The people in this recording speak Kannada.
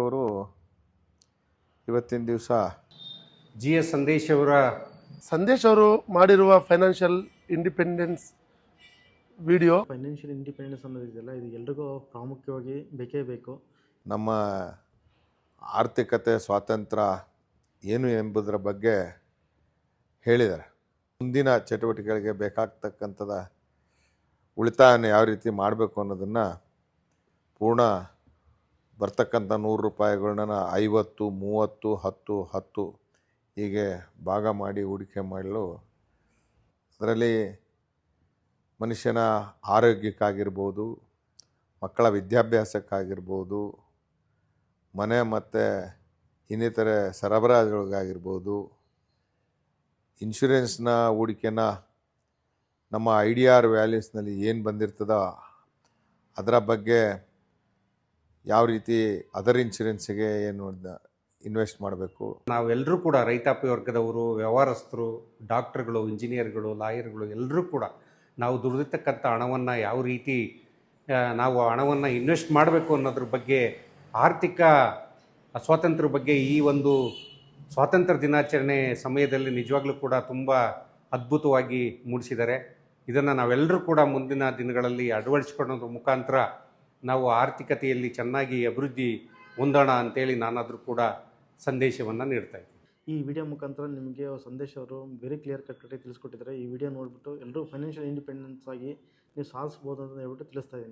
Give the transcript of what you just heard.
ಅವರು ಇವತ್ತಿನ ದಿವಸ GS ಸಂದೇಶ್ ಅವರು ಮಾಡಿರುವ financial independence video. Financial independence ಅನ್ನೋದಿದೆಯಲ್ಲ, ಇದು ಎಲ್ರಿಗೂ ಪ್ರಾಮುಖ್ಯವಾಗಿ ಬೇಕೇ ಬೇಕು. ನಮ್ಮ ಆರ್ಥಿಕತೆ ಸ್ವಾತಂತ್ರ್ಯ ಏನು ಎಂಬುದರ ಬಗ್ಗೆ ಹೇಳಿದ್ದಾರೆ. ಮುಂದಿನ ಚಟುವಟಿಕೆಗಳಿಗೆ ಬೇಕಾಗ್ತಕ್ಕಂಥದ ಉಳಿತಾಯನ ಯಾವ ರೀತಿ ಮಾಡಬೇಕು ಅನ್ನೋದನ್ನು ಪೂರ್ಣ ಬರ್ತಕ್ಕಂಥ 100 ರೂಪಾಯಿಗಳನ್ನ 50, 30, 10, 10 ಹೀಗೆ ಭಾಗ ಮಾಡಿ ಹೂಡಿಕೆ ಮಾಡಲು, ಅದರಲ್ಲಿ ಮನುಷ್ಯನ ಆರೋಗ್ಯಕ್ಕಾಗಿರ್ಬೋದು, ಮಕ್ಕಳ ವಿದ್ಯಾಭ್ಯಾಸಕ್ಕಾಗಿರ್ಬೋದು, ಮನೆ ಮತ್ತು ಇನ್ನಿತರೆ ಸರಬರಾಜುಗಳಿಗಾಗಿರ್ಬೋದು, ಇನ್ಶೂರೆನ್ಸ್ನ ಹೂಡಿಕೆನ ನಮ್ಮ IDR ವ್ಯಾಲ್ಯೂಸ್ನಲ್ಲಿ ಏನು ಬಂದಿರ್ತದೋ ಅದರ ಬಗ್ಗೆ ಯಾವ ರೀತಿ ಅದರ್ ಇನ್ಶೂರೆನ್ಸಿಗೆ ಏನು ಇನ್ವೆಸ್ಟ್ ಮಾಡಬೇಕು. ನಾವೆಲ್ಲರೂ ಕೂಡ ರೈತಾಪಿ ವರ್ಗದವರು, ವ್ಯವಹಾರಸ್ಥರು, ಡಾಕ್ಟರ್ಗಳು, ಇಂಜಿನಿಯರ್ಗಳು, ಲಾಯರ್ಗಳು ಎಲ್ಲರೂ ಕೂಡ ನಾವು ದುಡಿದಿರ್ತಕ್ಕಂಥ ಹಣವನ್ನು ಯಾವ ರೀತಿ ನಾವು ಹಣವನ್ನು ಇನ್ವೆಸ್ಟ್ ಮಾಡಬೇಕು ಅನ್ನೋದ್ರ ಬಗ್ಗೆ, ಆರ್ಥಿಕ ಸ್ವಾತಂತ್ರ್ಯ ಬಗ್ಗೆ ಈ ಒಂದು ಸ್ವಾತಂತ್ರ್ಯ ದಿನಾಚರಣೆ ಸಮಯದಲ್ಲಿ ನಿಜವಾಗ್ಲೂ ಕೂಡ ತುಂಬ ಅದ್ಭುತವಾಗಿ ಮೂಡಿಸಿದ್ದಾರೆ. ಇದನ್ನು ನಾವೆಲ್ಲರೂ ಕೂಡ ಮುಂದಿನ ದಿನಗಳಲ್ಲಿ ಅಳವಡಿಸ್ಕೊಳ್ಳೋದ್ರ ಮುಖಾಂತರ ನಾವು ಆರ್ಥಿಕತೆಯಲ್ಲಿ ಚೆನ್ನಾಗಿ ಅಭಿವೃದ್ಧಿ ಹೊಂದೋಣ ಅಂತೇಳಿ ನಾನಾದರೂ ಕೂಡ ಸಂದೇಶವನ್ನು ನೀಡ್ತಾ ಇದ್ದೀನಿ. ಈ ವಿಡಿಯೋ ಮುಖಾಂತರ ನಿಮಗೆ ಸಂದೇಶ್ ಅವರು ವೆರಿ ಕ್ಲಿಯರ್ ಕಟ್ಟಾಗಿ ತಿಳಿಸ್ಕೊಟ್ಟಿದ್ದಾರೆ. ಈ ವಿಡಿಯೋ ನೋಡಿಬಿಟ್ಟು ಎಲ್ಲರೂ ಫೈನಾನ್ಷಿಯಲ್ ಇಂಡಿಪೆಂಡೆನ್ಸ್ ಆಗಿ ನೀವು ಸಾಧಿಸ್ಬೋದು ಅಂತ ಹೇಳ್ಬಿಟ್ಟು ತಿಳಿಸ್ತಾ ಇದ್ದೀನಿ.